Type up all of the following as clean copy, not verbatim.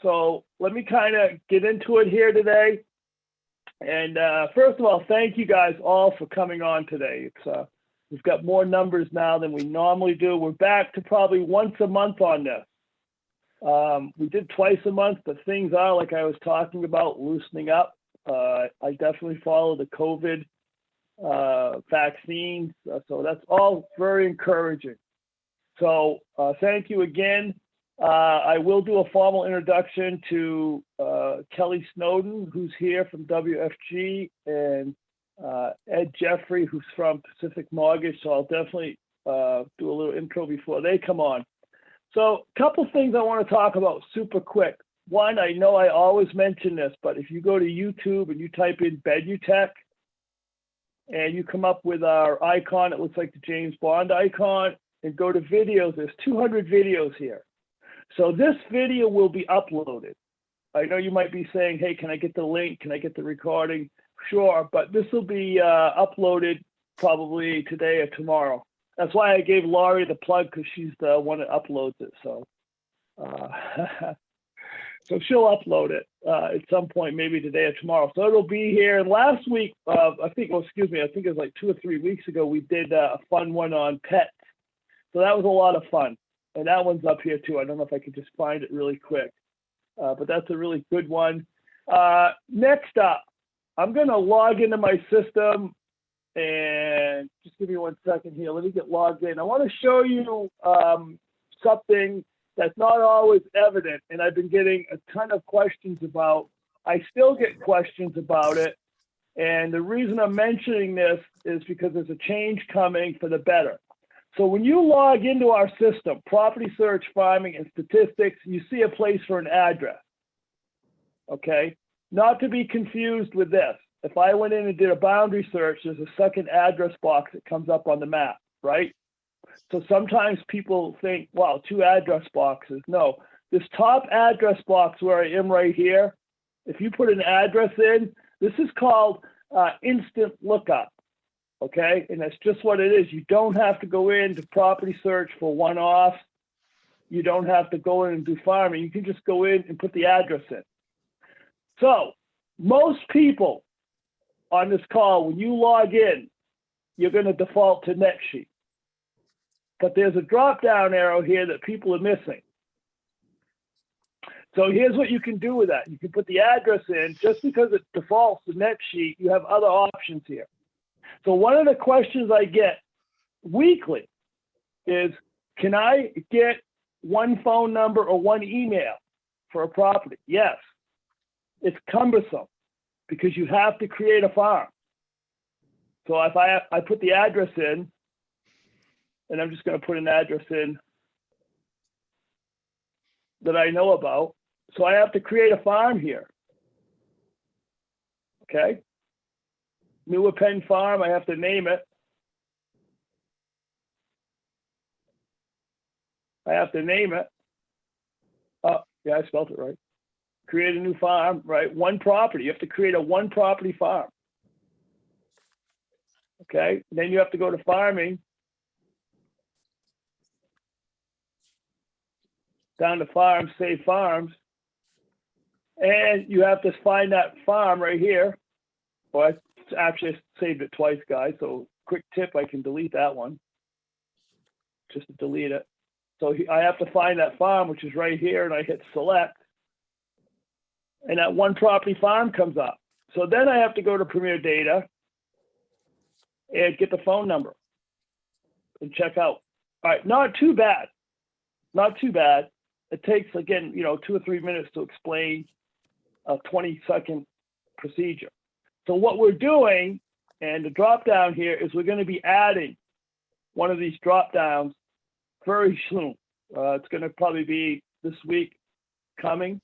So let me kind of get into it here today. And first of all, thank you guys all for coming on today. It's we've got more numbers now than we normally do. We're back to probably once a month on this. We did twice a month, but things are, like I was talking about, loosening up. I definitely follow the COVID vaccines, so that's all very encouraging. So thank you again. I will do a formal introduction to Kelly Snowden, who's here from WFG, and Ed Jeffrey, who's from Pacific Mortgage. So I'll definitely do a little intro before they come on. So a couple things I want to talk about super quick. One, I know I always mention this, but if you go to YouTube and you type in Bedutech and you come up with our icon, it looks like the James Bond icon, and go to videos, there's 200 videos here. So this video will be uploaded. I know you might be saying, hey, can I get the link? Can I get the recording? Sure, but this will be uploaded probably today or tomorrow. That's why I gave Laurie the plug, because she's the one that uploads it. So, so she'll upload it at some point, maybe today or tomorrow. So it'll be here. And last week, I think it was like 2 or 3 weeks ago, we did a fun one on pets. So that was a lot of fun. And that one's up here too. I don't know if I could just find it really quick, but that's a really good one. Next up, I'm going to log into my system, and just give me 1 second here. Let me get logged in. I want to show you something that's not always evident, and I've been getting a ton of questions about. I still get questions about it, and the reason I'm mentioning this is because there's a change coming for the better. So when you log into our system, property search, farming, and statistics, you see a place for an address, okay? Not to be confused with this. If I went in and did a boundary search, there's a second address box that comes up on the map, right? So sometimes people think, wow, 2 address boxes. No, this top address box where I am right here, if you put an address in, this is called instant lookup. Okay, and that's just what it is. You don't have to go into property search for one-off. You don't have to go in and do farming. You can just go in and put the address in. So most people on this call, when you log in, you're going to default to NetSheet. But there's a drop-down arrow here that people are missing. So here's what you can do with that. You can put the address in. Just because it defaults to NetSheet, you have other options here. So one of the questions I get weekly is, can I get one phone number or one email for a property? Yes. It's cumbersome because you have to create a farm. So if I put the address in, and I'm just going to put an address in that I know about. So I have to create a farm here. Okay. Newer Penn Farm, I have to name it. I have to name it. Oh, yeah, I spelled it right. Create a new farm, right? One property. You have to create a one property farm. Okay, then you have to go to farming. Down to farms, save farms. And you have to find that farm right here. Well, I actually saved it twice, guys. So quick tip, I can delete that one. Just to delete it. So I have to find that farm, which is right here, and I hit select. And that one property farm comes up. So then I have to go to Premier Data and get the phone number and check out. All right, not too bad. Not too bad. It takes, again, 2 or 3 minutes to explain a 20-second procedure. So what we're doing, and the drop down here, is we're going to be adding one of these drop downs very soon. It's going to probably be this week coming.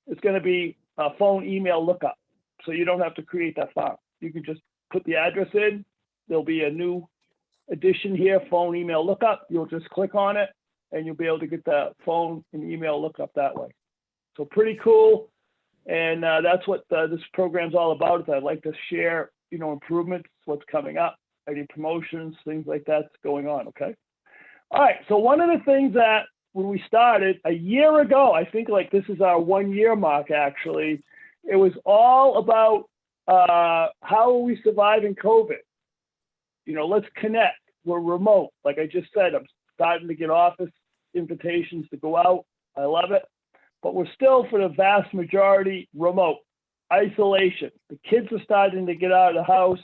It's going to be a phone email lookup. So you don't have to create that farm. You can just put the address in. There'll be a new addition here, phone email lookup. You'll just click on it and you'll be able to get the phone and email lookup that way. So pretty cool. And that's what this program's all about. I'd like to share, improvements, what's coming up, any promotions, things like that's going on, okay? All right, so one of the things that when we started a year ago, I think like this is our 1 year mark actually, it was all about how are we surviving COVID? You know, let's connect. We're remote. Like I just said, I'm starting to get office invitations to go out. I love it. But we're still, for the vast majority, remote. Isolation. The kids are starting to get out of the house.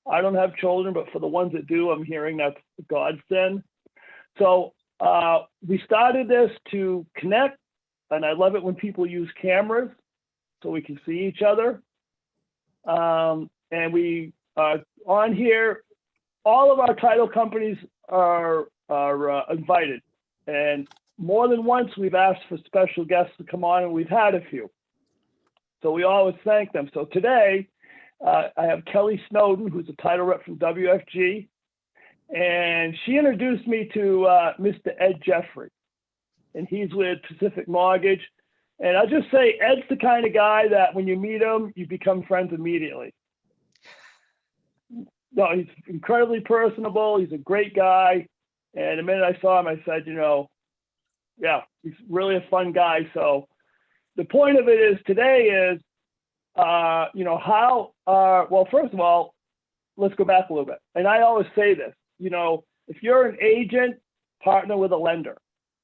I don't have children, but for the ones that do, I'm hearing that's a godsend. So we started this to connect, and I love it when people use cameras so we can see each other. And we on here, all of our title companies are invited, and more than once we've asked for special guests to come on, and we've had a few. So we always thank them. So today I have Kelly Snowden, who's a title rep from WFG, and she introduced me to Mr. Ed Jeffrey, and he's with Pacific Mortgage. And I'll just say, Ed's the kind of guy that when you meet him, you become friends immediately. No, he's incredibly personable. He's a great guy. And the minute I saw him, I said, you know, yeah, he's really a fun guy. So the point of it is today is, you know, how, well, first of all, let's go back a little bit. And I always say this, you know, if you're an agent, partner with a lender,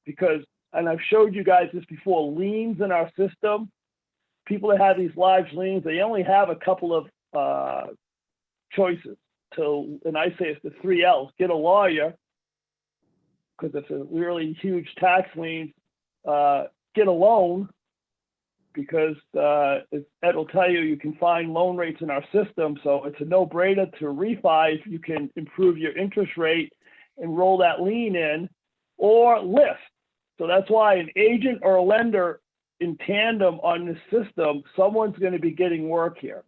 because, and I've showed you guys this before, liens in our system, people that have these large liens, they only have a couple of choices. And I say it's the 3 L's. Get a lawyer, because it's a really huge tax lien. Get a loan, because as Ed will tell you, you can find loan rates in our system. So it's a no-brainer to refi if you can improve your interest rate and roll that lien in, or list. So that's why an agent or a lender in tandem on this system, someone's going to be getting work here.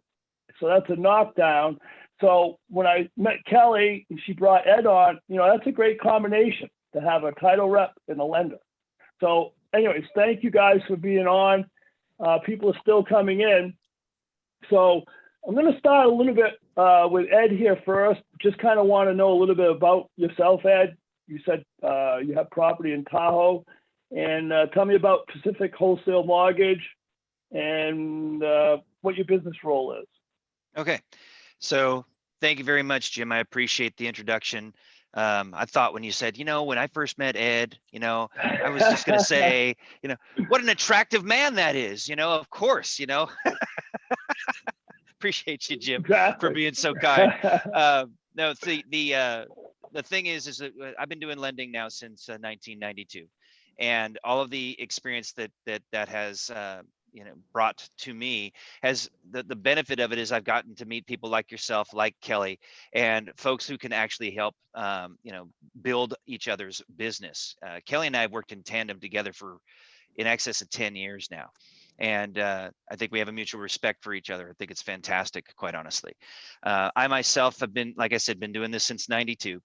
So that's a knockdown. So when I met Kelly and she brought Ed on, you know, that's a great combination to have a title rep and a lender. So anyways, thank you guys for being on. People are still coming in. So I'm going to start a little bit with Ed here first. Just kind of want to know a little bit about yourself, Ed. You said you have property in Tahoe. And tell me about Pacific Wholesale Mortgage and what your business role is. Okay. So thank you very much, Jim. I appreciate the introduction. I thought when you said, you know, when I first met Ed, you know, I was just going to say, you know, what an attractive man that is, you know, of course, you know. Appreciate you, Jim, for being so kind. No, the thing is that I've been doing lending now since 1992, and all of the experience that has you know, brought to me has the benefit of it is I've gotten to meet people like yourself, like Kelly, and folks who can actually help, you know, build each other's business. Kelly and I have worked in tandem together for in excess of 10 years now. And I think we have a mutual respect for each other. I think it's fantastic, quite honestly. I myself have been, like I said, been doing this since 92.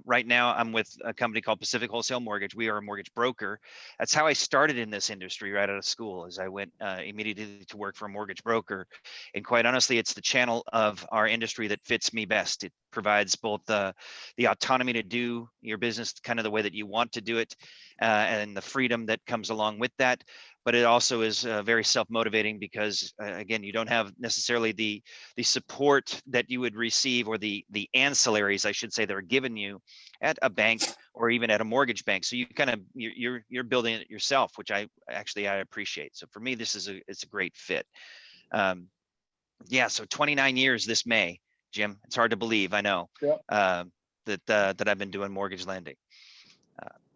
Right now, I'm with a company called Pacific Wholesale Mortgage. We are a mortgage broker. That's how I started in this industry right out of school, as I went immediately to work for a mortgage broker. And quite honestly, it's the channel of our industry that fits me best. It provides both the autonomy to do your business kind of the way that you want to do it, and the freedom that comes along with that. But it also is very self-motivating because, again, you don't have necessarily the support that you would receive, or the ancillaries, I should say, that are given you at a bank or even at a mortgage bank. So you kind of you're building it yourself, which I appreciate. So for me, it's a great fit. Yeah. So 29 years this May, Jim. It's hard to believe, I know. Yep. That I've been doing mortgage lending.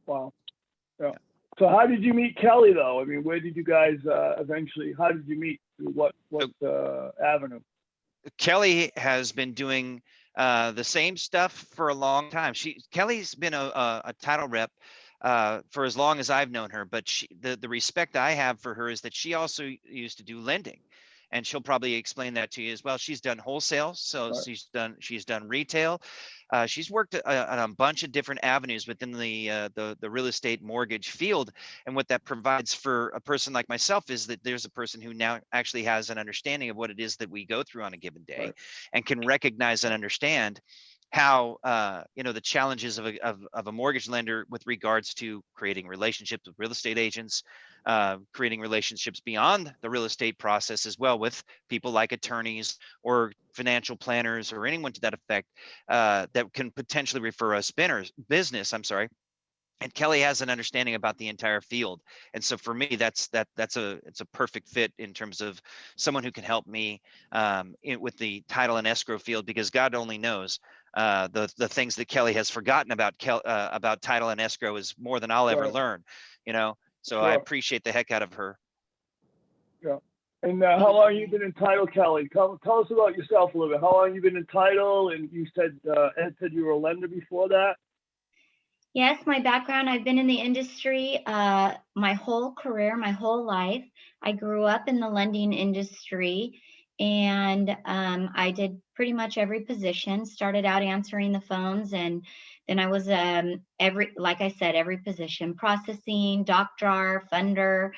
Wow. Yeah. So how did you meet Kelly, though? I mean, where did you guys eventually, how did you meet? What avenue? Kelly has been doing the same stuff for a long time. Kelly's been a title rep for as long as I've known her, but the respect I have for her is that she also used to do lending. And she'll probably explain that to you as well. She's done wholesale, so right. she's done retail. She's worked on a bunch of different avenues within the real estate mortgage field. And what that provides for a person like myself is that there's a person who now actually has an understanding of what it is that we go through on a given day, right, and can recognize and understand how the challenges of a mortgage lender with regards to creating relationships with real estate agents, creating relationships beyond the real estate process as well with people like attorneys or financial planners or anyone to that effect, that can potentially refer us business. I'm sorry. And Kelly has an understanding about the entire field, and so for me, it's a perfect fit in terms of someone who can help me with the title and escrow field, because God only knows the things that Kelly has forgotten about title and escrow is more than I'll ever Right. learn. So I Sure. appreciate the heck out of her. Yeah. And how long you been in title, Kelly? Tell us about yourself a little bit. How long you been in title? And you said Ed said you were a lender before that. Yes, my background, I've been in the industry my whole career, my whole life. I grew up in the lending industry, and I did pretty much every position. Started out answering the phones, and then I was like I said, every position: processing, doc drawer, funder,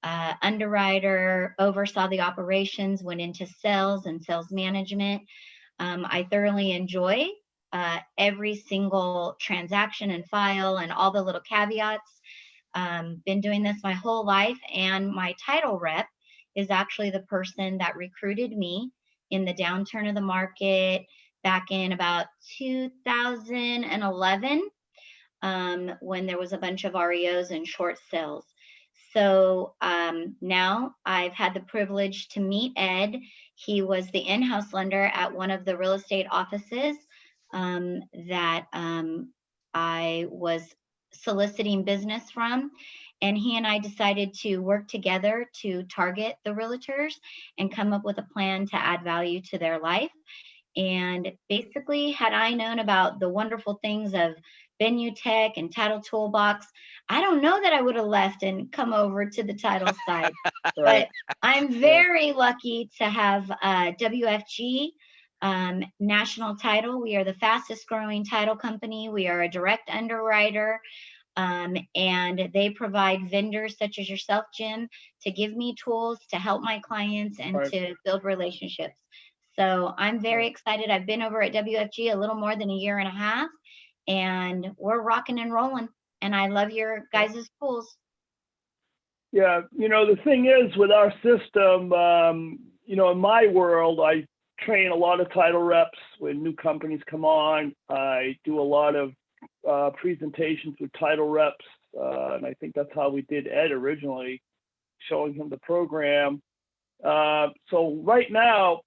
underwriter, oversaw the operations, went into sales and sales management. I thoroughly enjoy every single transaction and file and all the little caveats. Been doing this my whole life, and my title rep is actually the person that recruited me in the downturn of the market back in about 2011, when there was a bunch of REOs and short sales. So now I've had the privilege to meet Ed. He was the in-house lender at one of the real estate offices that I was soliciting business from. And he and I decided to work together to target the realtors and come up with a plan to add value to their life. And basically, had I known about the wonderful things of Venue Tech and Title Toolbox, I don't know that I would have left and come over to the title side. Right. But I'm very lucky to have WFG National Title. We are the fastest growing title company. We are a direct underwriter. And they provide vendors such as yourself, Jim, to give me tools to help my clients and Right. to build relationships. So I'm very excited. I've been over at WFG a little more than a year and a half, and we're rocking and rolling. And I love your guys' tools. Yeah. The thing is with our system, in my world, I train a lot of title reps when new companies come on. I do a lot of presentations with title reps, and I think that's how we did Ed originally, showing him the program. So right now,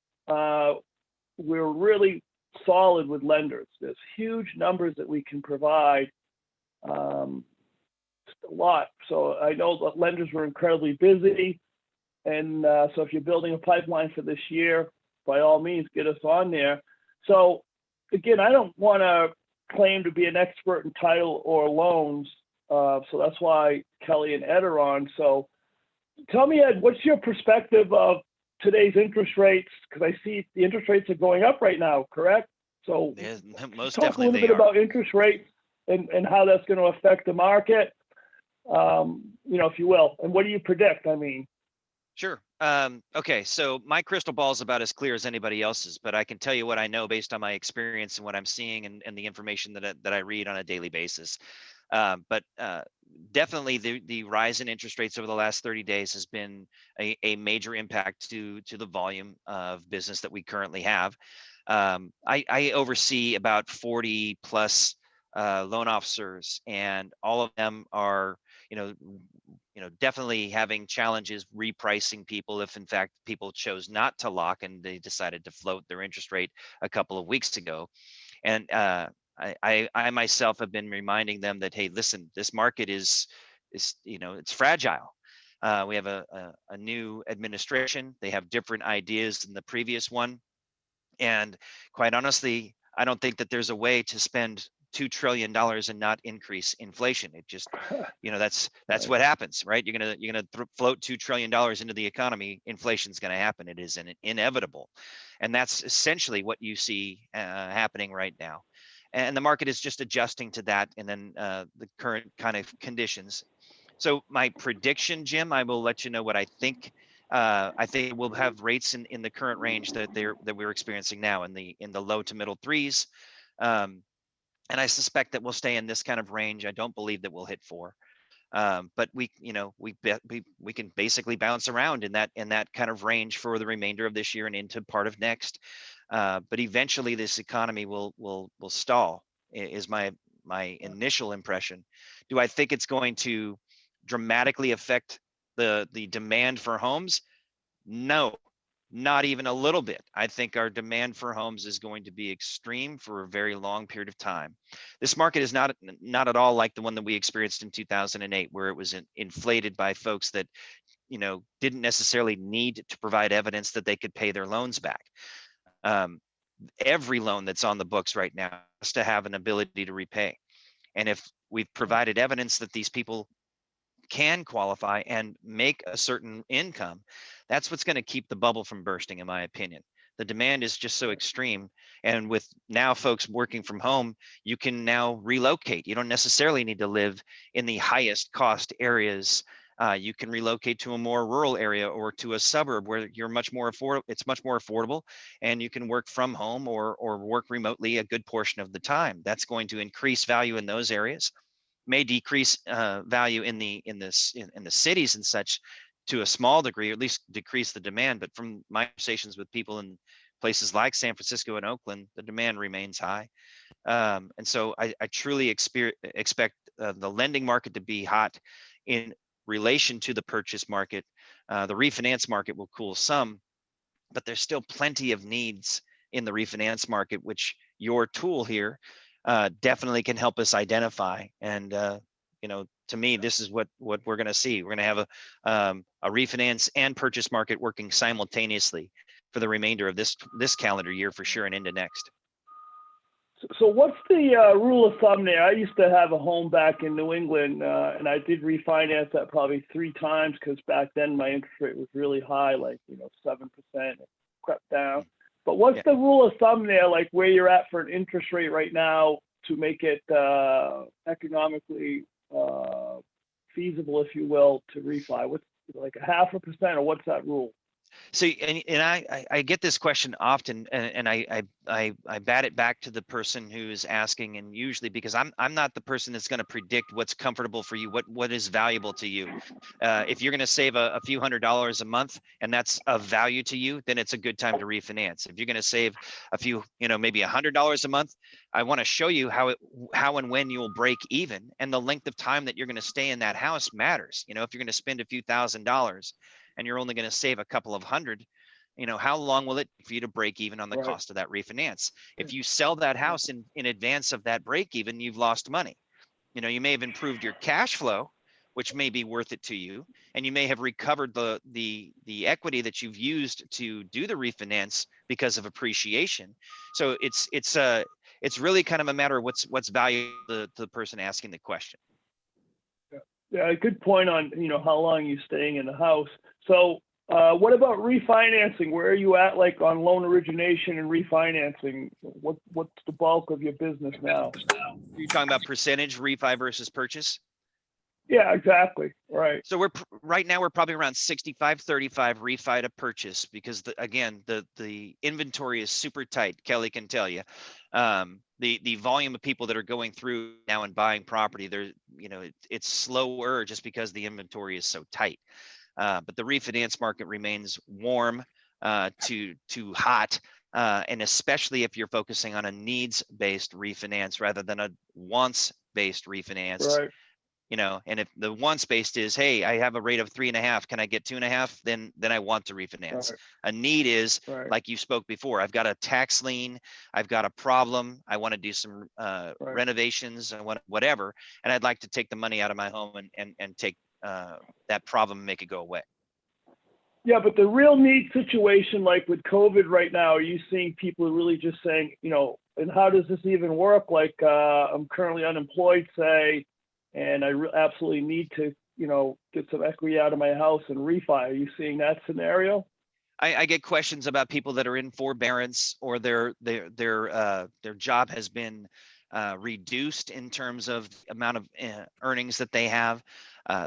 we're really solid with lenders. There's huge numbers that we can provide, just a lot. So I know that lenders were incredibly busy, and so if you're building a pipeline for this year, by all means, get us on there. So again, I don't want to claim to be an expert in title or loans, so that's why Kelly and Ed are on. So tell me, Ed, what's your perspective of today's interest rates? Because I see the interest rates are going up right now, correct? So Yeah, most talk a definitely little bit about interest rates and how that's going to affect the market, if you will. And what do you predict? I mean, Sure. Okay, so my crystal ball is about as clear as anybody else's, but I can tell you what I know based on my experience and what I'm seeing and the information that I read on a daily basis. But definitely the rise in interest rates over the last 30 days has been a major impact to the volume of business that we currently have. I oversee about 40 plus loan officers, and all of them are, definitely having challenges repricing people if in fact people chose not to lock and they decided to float their interest rate a couple of weeks ago. And I myself have been reminding them that, hey, listen, this market is it's fragile. We have a new administration. They have different ideas than the previous one. And quite honestly, I don't think that there's a way to spend $2 trillion and not increase inflation. It just, that's Right. what happens, right? You're gonna float $2 trillion into the economy. Inflation's going to happen. It is inevitable, and that's essentially what you see happening right now. And the market is just adjusting to that, and then the current kind of conditions. So my prediction, Jim, I will let you know what I think. I think we'll have rates in the current range that we're experiencing now in the low to middle threes. And I suspect that we'll stay in this kind of range. I don't believe that we'll hit 4. But we can basically bounce around in that kind of range for the remainder of this year and into part of next. But eventually, this economy will stall. Is my initial impression. Do I think it's going to dramatically affect the demand for homes? No, not even a little bit. I think our demand for homes is going to be extreme for a very long period of time. This market is not at all like the one that we experienced in 2008, where it was inflated by folks that didn't necessarily need to provide evidence that they could pay their loans back. Every loan that's on the books right now has to have an ability to repay. And if we've provided evidence that these people can qualify and make a certain income, that's what's going to keep the bubble from bursting, in my opinion. The demand is just so extreme. And with now folks working from home, you can now relocate. You don't necessarily need to live in the highest cost areas. You can relocate to a more rural area or to a suburb where you're much more affordable. It's much more affordable, and you can work from home or work remotely a good portion of the time. That's going to increase value in those areas. May decrease value in the cities and such to a small degree, or at least decrease the demand. But from my conversations with people in places like San Francisco and Oakland, the demand remains high. And so I truly expect the lending market to be hot in relation to the purchase market. The refinance market will cool some, but there's still plenty of needs in the refinance market, which your tool here definitely can help us identify. And to me, this is what we're going to see. We're going to have a refinance and purchase market working simultaneously for the remainder of this calendar year for sure, and into next. So what's the rule of thumb there? I used to have a home back in New England, and I did refinance that probably 3 times because back then my interest rate was really high, like 7%. It crept down. But what's the rule of thumb there, like where you're at for an interest rate right now to make it economically feasible, if you will, to refi? What's like 0.5%, or what's that rule? So, and I get this question often, and I bat it back to the person who's asking, and usually because I'm not the person that's going to predict what's comfortable for you, what is valuable to you. If you're going to save a few $100s a month and that's of value to you, then it's a good time to refinance. If you're going to save a few, maybe $100 a month, I want to show you how and when you will break even, and the length of time that you're going to stay in that house matters. If you're going to spend a few $1,000s and you're only going to save a couple of hundred, how long will it take for you to break even on the cost of that refinance? If you sell that house in advance of that break even, you've lost money. You may have improved your cash flow, which may be worth it to you, and you may have recovered the equity that you've used to do the refinance because of appreciation. So it's really kind of a matter of what's valuable to the person asking the question. Yeah, a good point on how long you're staying in the house. So what about refinancing? Where are you at, like on loan origination and refinancing? What's the bulk of your business now? Are you talking about percentage refi versus purchase? Yeah, exactly. Right. So right now we're probably around 65-35 refi to purchase, because the inventory is super tight. Kelly can tell you. The volume of people that are going through now and buying property, it's slower just because the inventory is so tight. But the refinance market remains warm to hot, and especially if you're focusing on a needs-based refinance rather than a wants-based refinance. Right. And if the wants-based is, hey, I have a rate of 3.5, can I get 2.5? Then I want to refinance. Right. A need is, like you spoke before, I've got a tax lien, I've got a problem, I want to do some renovations, I want whatever, and I'd like to take the money out of my home and take that problem and make it go away. Yeah, but the real need situation, like with COVID right now, are you seeing people really just saying, and how does this even work? Like I'm currently unemployed, say, and I absolutely need to, get some equity out of my house and refi. Are you seeing that scenario? I get questions about people that are in forbearance, or their job has been reduced in terms of the amount of earnings that they have.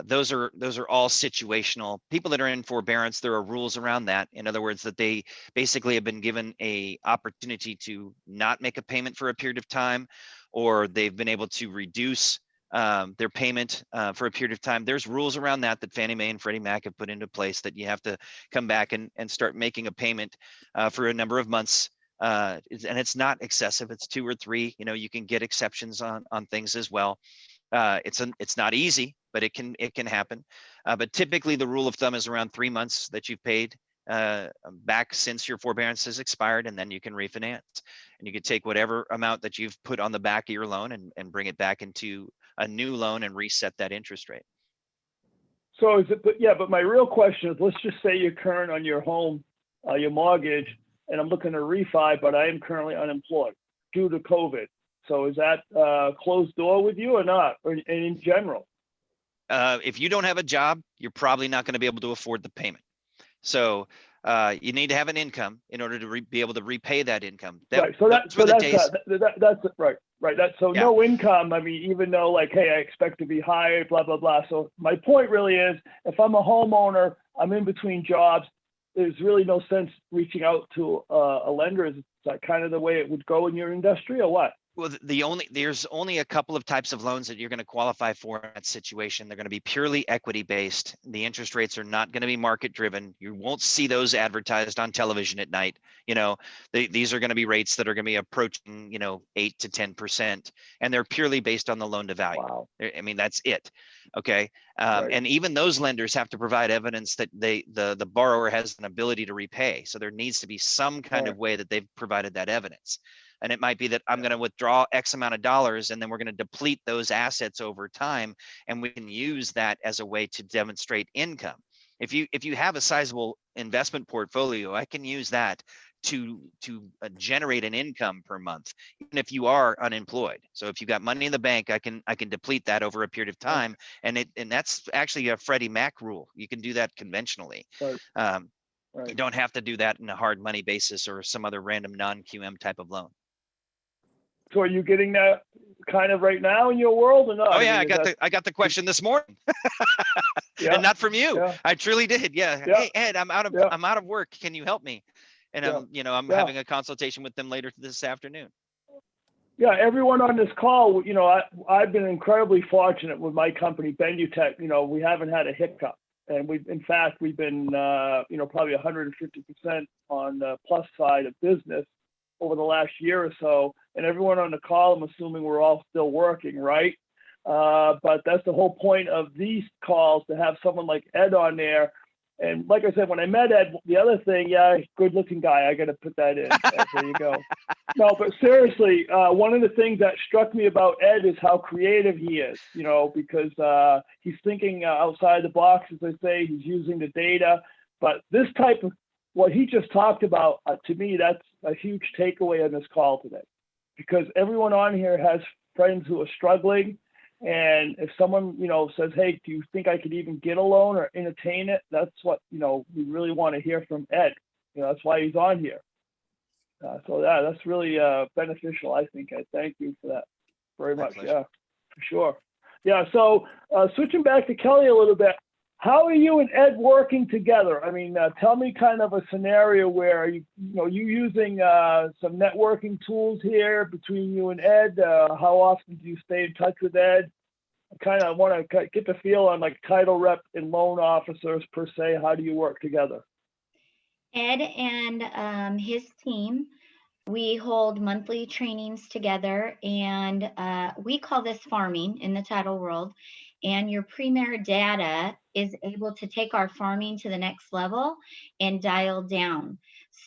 Those are all situational. People that are in forbearance, there are rules around that. In other words, that they basically have been given a opportunity to not make a payment for a period of time, or they've been able to reduce their payment for a period of time. There's rules around that Fannie Mae and Freddie Mac have put into place, that you have to come back and start making a payment for a number of months. And it's not excessive. It's 2 or 3. You can get exceptions on things as well. It's not easy, but it can happen. But typically the rule of thumb is around 3 months that you've paid back since your forbearance has expired, and then you can refinance. And you can take whatever amount that you've put on the back of your loan and bring it back into a new loan and reset that interest rate. So but my real question is, let's just say you're current on your home, your mortgage, and I'm looking to refi, but I am currently unemployed due to COVID. So is that closed door with you or not, or in general? If you don't have a job, you're probably not going to be able to afford the payment. So you need to have an income in order to be able to repay that income. Right. So that's right. Right. Yeah. No income. I mean, even though like, hey, I expect to be hired, blah, blah, blah. So my point really is, if I'm a homeowner, I'm in between jobs, there's really no sense reaching out to a lender. Is that kind of the way it would go in your industry, or what? Well, there's only a couple of types of loans that you're going to qualify for in that situation. They're going to be purely equity based. The interest rates are not going to be market driven. You won't see those advertised on television at night. These are going to be rates that are going to be approaching 8 to 10%, and they're purely based on the loan to value. Wow. I mean, that's it. Okay. Right. And even those lenders have to provide evidence that the borrower has an ability to repay. So there needs to be some kind of way that they've provided that evidence. And it might be that I'm going to withdraw X amount of dollars, and then we're going to deplete those assets over time, and we can use that as a way to demonstrate income. If you have a sizable investment portfolio, I can use that to generate an income per month, even if you are unemployed. So if you've got money in the bank, I can deplete that over a period of time, and that's actually a Freddie Mac rule. You can do that conventionally. Right. You don't have to do that in a hard money basis or some other random non-QM type of loan. So are you getting that kind of right now in your world or not? Oh yeah, I got the question this morning. Yeah. And not from you. Yeah. I truly did. Yeah. Yeah. Hey Ed, I'm out of work. Can you help me? And I'm having a consultation with them later this afternoon. Yeah, everyone on this call, I've been incredibly fortunate with my company, Benutech. We haven't had a hiccup. And we've been probably 150% on the plus side of business over the last year or so. And everyone on the call, I'm assuming we're all still working, right? But that's the whole point of these calls, to have someone like Ed on there. And like I said, when I met Ed, the other thing, good looking guy, I got to put that in. There you go. No, but seriously, one of the things that struck me about Ed is how creative he is, because he's thinking outside the box, as they say. He's using the data. But this type of, what he just talked about, to me, that's a huge takeaway on this call today, because everyone on here has friends who are struggling. And if someone, says, hey, do you think I could even get a loan or entertain it? That's what, we really want to hear from Ed. That's why he's on here. So that's really beneficial, I think. I thank you for that very much. Yeah, for sure. Yeah. So switching back to Kelly a little bit, how are you and Ed working together? I mean, tell me kind of a scenario where you using some networking tools here between you and Ed. How often do you stay in touch with Ed? I kind of want to get the feel on like title rep and loan officers per se. How do you work together? Ed and his team, we hold monthly trainings together, and we call this farming in the title world. And your Premier data is able to take our farming to the next level and dial down.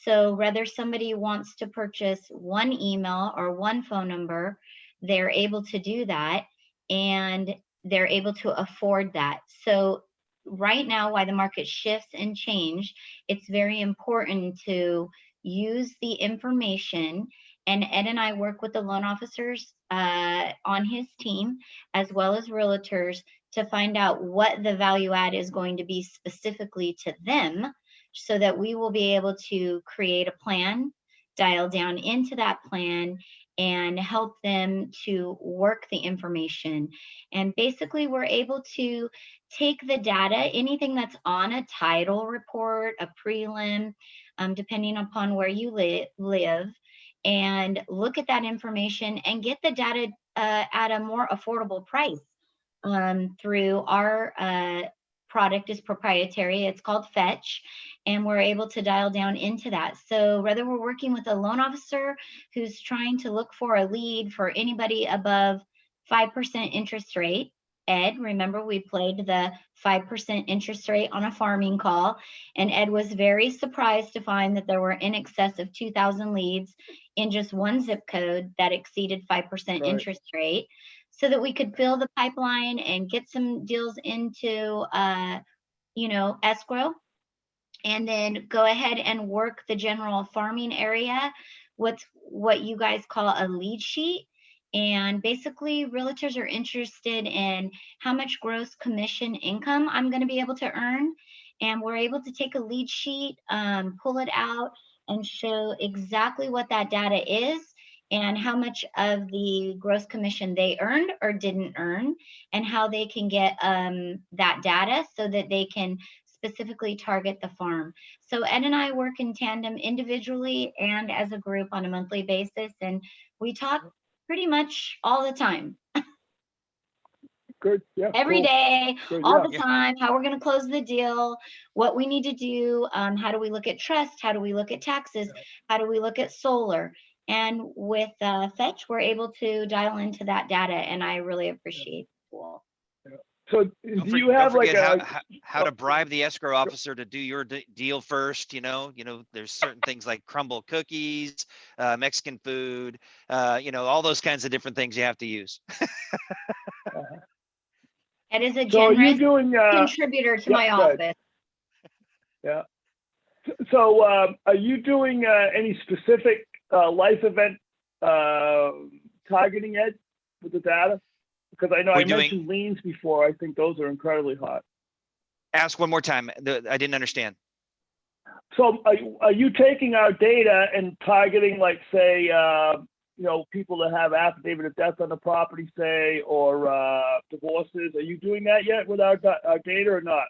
So whether somebody wants to purchase one email or one phone number, they're able to do that, and they're able to afford that. So right now, while the market shifts and change, it's very important to use the information. And Ed and I work with the loan officers on his team, as well as realtors, to find out what the value add is going to be specifically to them, so that we will be able to create a plan, dial down into that plan, and help them to work the information. And basically, we're able to take the data, anything that's on a title report, a prelim, depending upon where you live, and look at that information and get the data at a more affordable price through our product is proprietary. It's called Fetch, and we're able to dial down into that. So whether we're working with a loan officer who's trying to look for a lead for anybody above 5% interest rate, Ed, remember we played the 5% interest rate on a farming call, and Ed was very surprised to find that there were in excess of 2,000 leads in just one zip code that exceeded 5% interest rate, so that we could fill the pipeline and get some deals into, escrow, and then go ahead and work the general farming area, what you guys call a lead sheet. And basically, realtors are interested in how much gross commission income I'm going to be able to earn. And we're able to take a lead sheet, pull it out, and show exactly what that data is and how much of the gross commission they earned or didn't earn, and how they can get that data so that they can specifically target the farm. So Ed and I work in tandem individually and as a group on a monthly basis, and we talk pretty much all the time. Good. Yeah. Every day, Good, all yeah. the time, how we're going to close the deal, what we need to do, how do we look at trust, how do we look at taxes, how do we look at solar. And with Fetch, we're able to dial into that data, and I really appreciate the tool. So do you have like how to bribe the escrow officer to do your deal first? There's certain things like crumble cookies, Mexican food, all those kinds of different things you have to use. It is a generous contributor to my office. Yeah. So are you doing any specific life event targeting, Ed, with the data? Because I know I mentioned liens before. I think those are incredibly hot. Ask one more time. I didn't understand. So are you taking our data and targeting, like, say, people that have affidavit of death on the property, say, or divorces? Are you doing that yet with our data or not?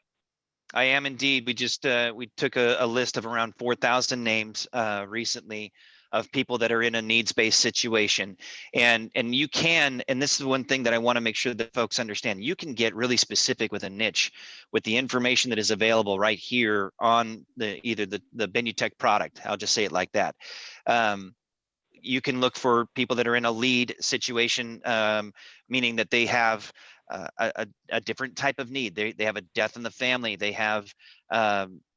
I am indeed. We just we took a list of around 4,000 names recently of people that are in a needs-based situation, and you can, and this is one thing that I want to make sure that folks understand, you can get really specific with a niche with the information that is available right here on either the Benutech product. I'll just say it like that. You can look for people that are in a lead situation, meaning that they have a different type of need. They have a death in the family. They have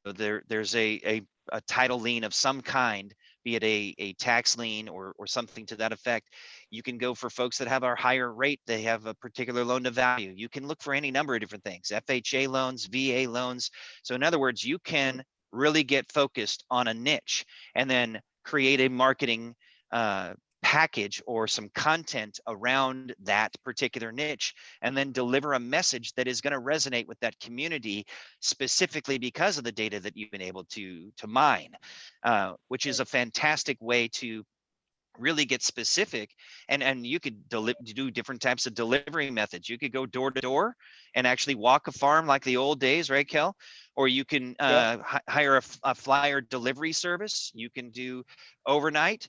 there's a title lien of some kind, be it a tax lien or something to that effect. You can go for folks that have a higher rate. They have a particular loan to value. You can look for any number of different things, FHA loans, VA loans. So in other words, you can really get focused on a niche and then create a marketing package or some content around that particular niche, and then deliver a message that is going to resonate with that community specifically because of the data that you've been able to mine, which is a fantastic way to really get specific. And you could do different types of delivery methods. You could go door to door and actually walk a farm like the old days, right, Kel? Or you can hire a flyer delivery service. You can do overnight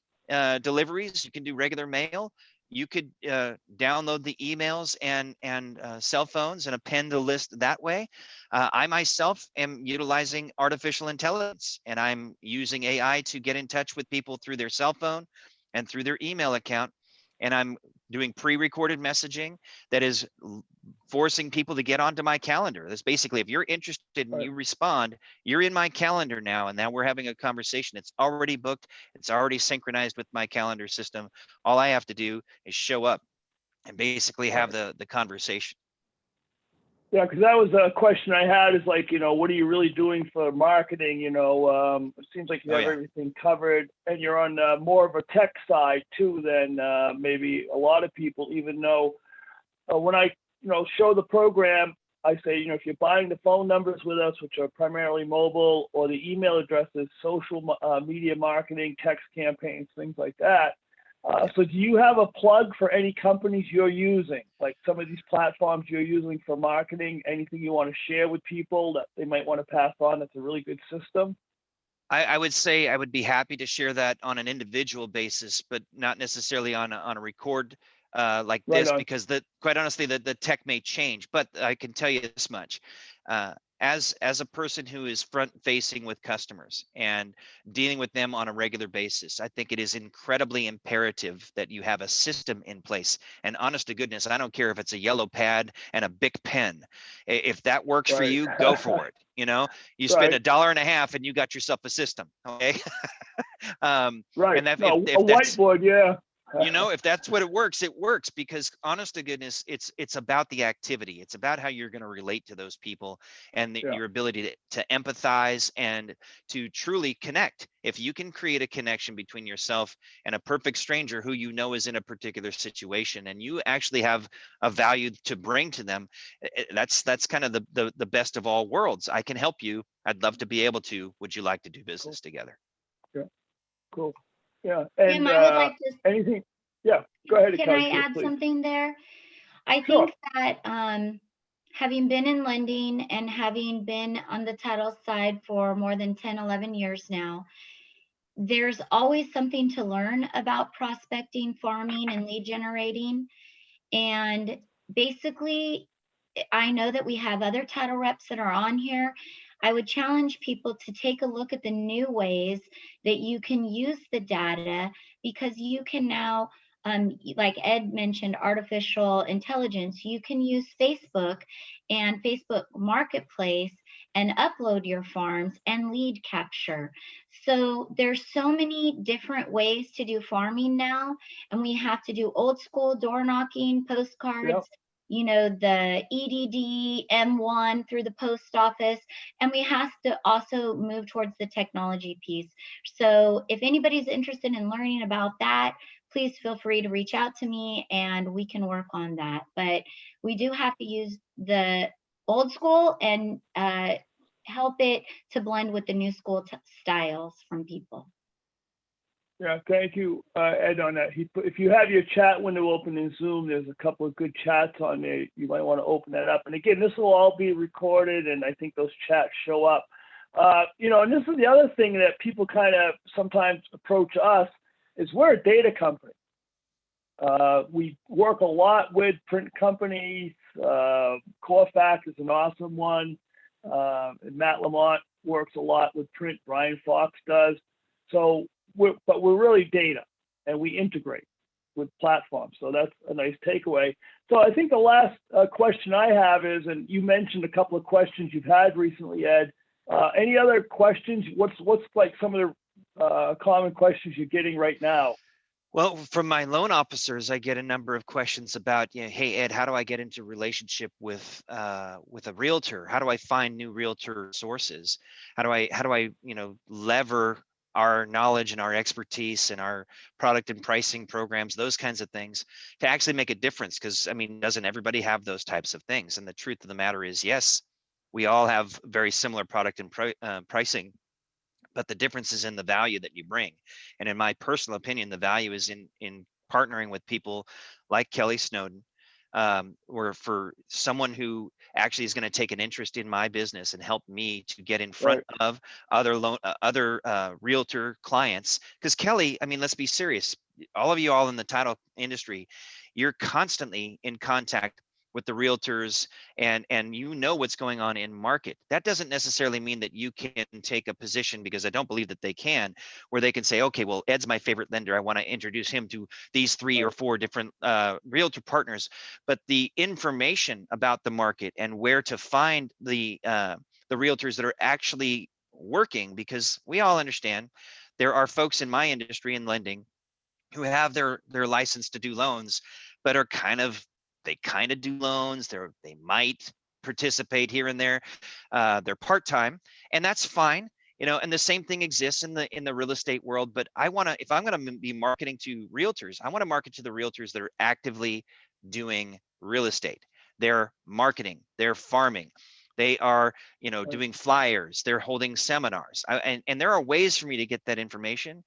deliveries. You can do regular mail. You could download the emails and cell phones and append the list that way. I myself am utilizing artificial intelligence, and I'm using AI to get in touch with people through their cell phone and through their email account. And I'm doing pre-recorded messaging that is forcing people to get onto my calendar. That's basically, if you're interested and you respond, you're in my calendar now, and now we're having a conversation. It's already booked. It's already synchronized with my calendar system. All I have to do is show up and basically have the conversation. Yeah, because that was a question I had, is like, what are you really doing for marketing? It seems like you have everything covered, and you're on more of a tech side too than maybe a lot of people, even though when I, show the program, I say, if you're buying the phone numbers with us, which are primarily mobile, or the email addresses, social media marketing, text campaigns, things like that, So do you have a plug for any companies you're using, like some of these platforms you're using for marketing? Anything you want to share with people that they might want to pass on? That's a really good system. I would say I would be happy to share that on an individual basis, but not necessarily on a record like Right this, on. because quite honestly, the tech may change. But I can tell you this much. As a person who is front facing with customers and dealing with them on a regular basis, I think it is incredibly imperative that you have a system in place. And honest to goodness, I don't care if it's a yellow pad and a Bic pen. If that works for Right. you, go for it. You spend Right. $1.50 and you got yourself a system. Okay. Right. And that, No, a if that's, whiteboard, yeah. if that's what it works, because honest to goodness, it's about the activity. It's about how you're going to relate to those people and Yeah. your ability to empathize and to truly connect. If you can create a connection between yourself and a perfect stranger who is in a particular situation, and you actually have a value to bring to them, that's kind of the best of all worlds. I can help you. I'd love to be able to. Would you like to do business together? Yeah. Cool. Yeah. Jim, And I would like to, anything? Yeah. Go ahead, can Kelly, I add please. something there? I Sure. think that having been in lending and having been on the title side for more than 10, 11 years now, there's always something to learn about prospecting, farming, and lead generating. And basically, I know that we have other title reps that are on here. I would challenge people to take a look at the new ways that you can use the data, because you can now, like Ed mentioned, artificial intelligence. You can use Facebook and Facebook Marketplace and upload your farms and lead capture. So there's so many different ways to do farming now, and we have to do old school door knocking, postcards, Yep. the EDD M1 through the post office, and we have to also move towards the technology piece. So if anybody's interested in learning about that, please feel free to reach out to me and we can work on that. But we do have to use the old school and help it to blend with the new school styles from people. Yeah, thank you, Ed, on that. If you have your chat window open in Zoom, there's a couple of good chats on there. You might want to open that up. And again, this will all be recorded, and I think those chats show up. And this is the other thing that people kind of sometimes approach us is we're a data company. We work a lot with print companies. Corfac is an awesome one. And Matt Lamont works a lot with print. Brian Fox does. So, but we're really data, and we integrate with platforms. So that's a nice takeaway. So I think the last question I have is, and you mentioned a couple of questions you've had recently, Ed. Any other questions? What's like some of the common questions you're getting right now? Well, from my loan officers, I get a number of questions about, hey Ed, how do I get into relationship with a realtor? How do I find new realtor sources? How do I lever our knowledge and our expertise and our product and pricing programs, those kinds of things, to actually make a difference? Because doesn't everybody have those types of things? And the truth of the matter is, yes, we all have very similar product and pricing, but the difference is in the value that you bring. And in my personal opinion, the value is in partnering with people like Kelly Snowden, or for someone who actually is going to take an interest in my business and help me to get in front of other realtor clients. Because Kelly, let's be serious. All of you all in the title industry, you're constantly in contact with the realtors, and what's going on in market. That doesn't necessarily mean that you can take a position, because I don't believe that they can, where they can say, okay, well, Ed's my favorite lender, I want to introduce him to these 3 or 4 different realtor partners. But the information about the market and where to find the realtors that are actually working, because we all understand there are folks in my industry in lending who have their license to do loans, but are they kind of do loans. They might participate here and there. They're part-time, and that's fine. And the same thing exists in the real estate world. But if I'm going to be marketing to realtors, I want to market to the realtors that are actively doing real estate. They're marketing, they're farming, they are, doing flyers, they're holding seminars. And there are ways for me to get that information.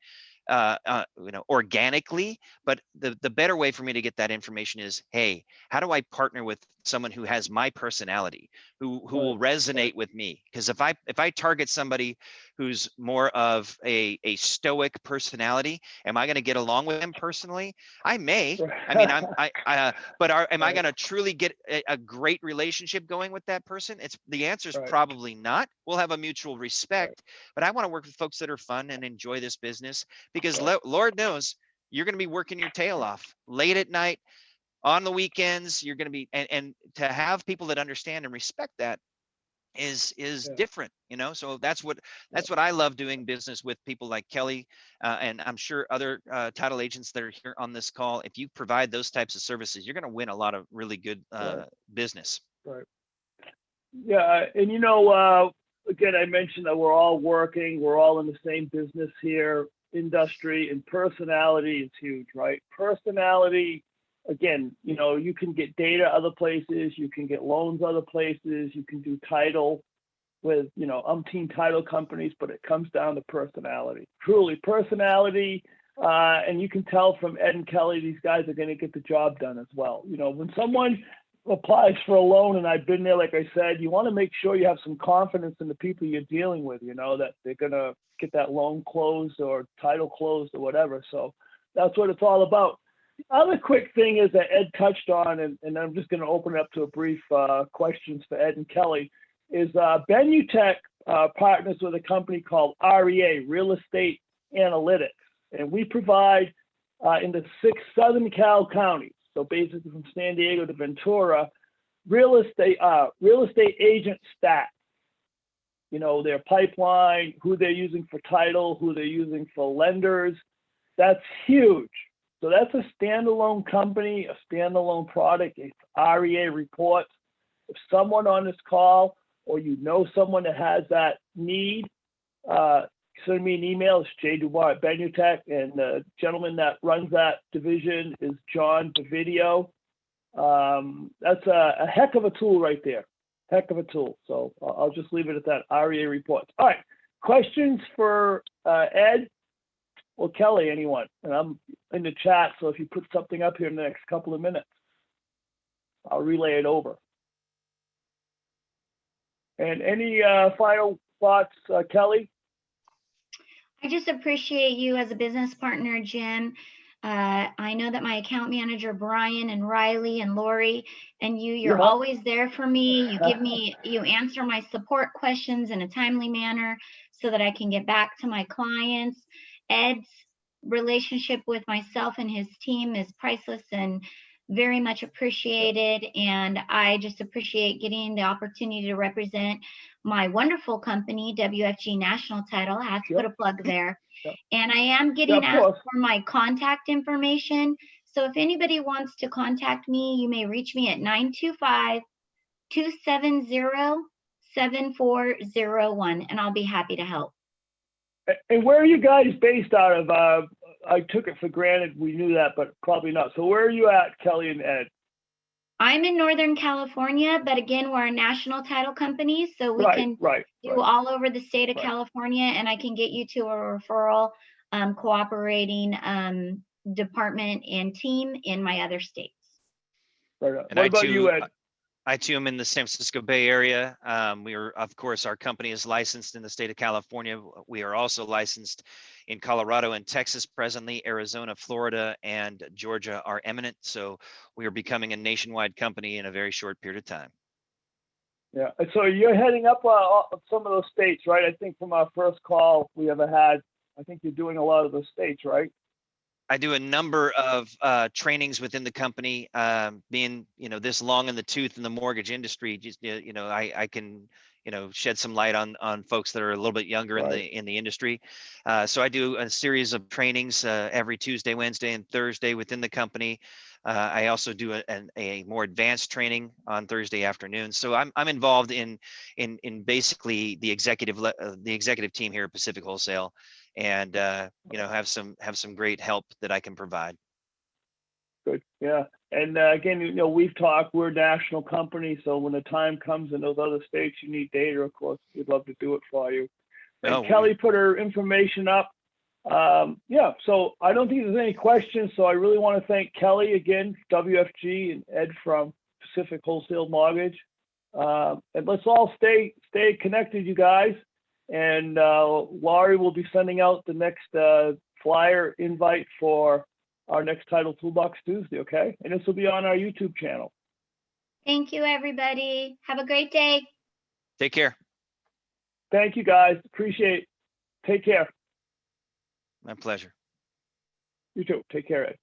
organically, but the better way for me to get that information is, hey, how do I partner with someone who has my personality, who will resonate with me? Because if I target somebody who's more of a stoic personality, am I going to get along with them personally? I may. I mean, am I going to truly get a great relationship going with that person? The answer is probably not. We'll have a mutual respect, but I want to work with folks that are fun and enjoy this business, because Lord knows you're going to be working your tail off late at night, on the weekends. You're going to be, and to have people that understand and respect that is different, so that's what I love doing business with people like Kelly, and I'm sure other title agents that are here on this call. If you provide those types of services, you're going to win a lot of really good business. Right. Yeah, and again, I mentioned that we're all in the same business here, industry, and personality is huge, right? Personality, again, you can get data other places, you can get loans other places, you can do title with, umpteen title companies, but it comes down to personality. Truly, personality, and you can tell from Ed and Kelly, these guys are going to get the job done as well. When someone applies for a loan, and I've been there, like I said, you want to make sure you have some confidence in the people you're dealing with, that they're going to get that loan closed or title closed or whatever. So that's what it's all about. The other quick thing is that Ed touched on, and I'm just going to open it up to a brief questions for Ed and Kelly, is Benutech partners with a company called REA, Real Estate Analytics. And we provide in the 6 Southern Cal counties, so basically from San Diego to Ventura, real estate agent stats. Their pipeline, who they're using for title, who they're using for lenders. That's huge. So that's a standalone company, a standalone product. It's REA reports. If someone on this call, or someone that has that need, send me an email. It's j.dubois@Benutech, and the gentleman that runs that division is John DeVideo. That's a heck of a tool right there. Heck of a tool. So I'll just leave it at that. REA reports. All right. Questions for Ed or Kelly, anyone? And I'm in the chat, so if you put something up here in the next couple of minutes, I'll relay it over. And any final thoughts, Kelly? I just appreciate you as a business partner, Jim. I know that my account manager, Brian, and Riley and Lori, and you're always there for me. You answer my support questions in a timely manner so that I can get back to my clients. Ed's relationship with myself and his team is priceless and very much appreciated. And I just appreciate getting the opportunity to represent my wonderful company, WFG National Title. I have to put a plug there. And I am getting asked for my contact information. So if anybody wants to contact me, you may reach me at 925-270-7401, and I'll be happy to help. And where are you guys based out of? I took it for granted we knew that, but probably not. So where are you at, Kelly and Ed? I'm in Northern California, but again, we're a national title company, so we can do all over the state of California, and I can get you to a referral cooperating department and team in my other states. Right. And what about you, Ed? I too am in the San Francisco Bay Area. We are, of course, our company is licensed in the state of California. We are also licensed in Colorado and Texas presently. Arizona, Florida, and Georgia are imminent. So we are becoming a nationwide company in a very short period of time. Yeah. So you're heading up some of those states, right? I think from our first call we ever had, I think you're doing a lot of those states, right? I do a number of trainings within the company. Being this long in the tooth in the mortgage industry, just I can shed some light on folks that are a little bit younger in the industry. So I do a series of trainings every Tuesday, Wednesday, and Thursday within the company. I also do a more advanced training on Thursday afternoon. So I'm involved in basically the executive team here at Pacific Wholesale, and have some great help that I can provide. Good. Yeah. And again, we've talked, we're a national company, so when the time comes in those other states you need data, of course, we'd love to do it for you. And Kelly put her information up. Yeah, so I don't think there's any questions. So I really want to thank Kelly again, WFG, and Ed from Pacific Wholesale Mortgage. And let's all stay connected, you guys. And Laurie will be sending out the next flyer invite for our next Title Toolbox Tuesday, okay? And this will be on our YouTube channel. Thank you, everybody. Have a great day. Take care. Thank you, guys. Appreciate it. Take care. My pleasure. You too. Take care, Ed.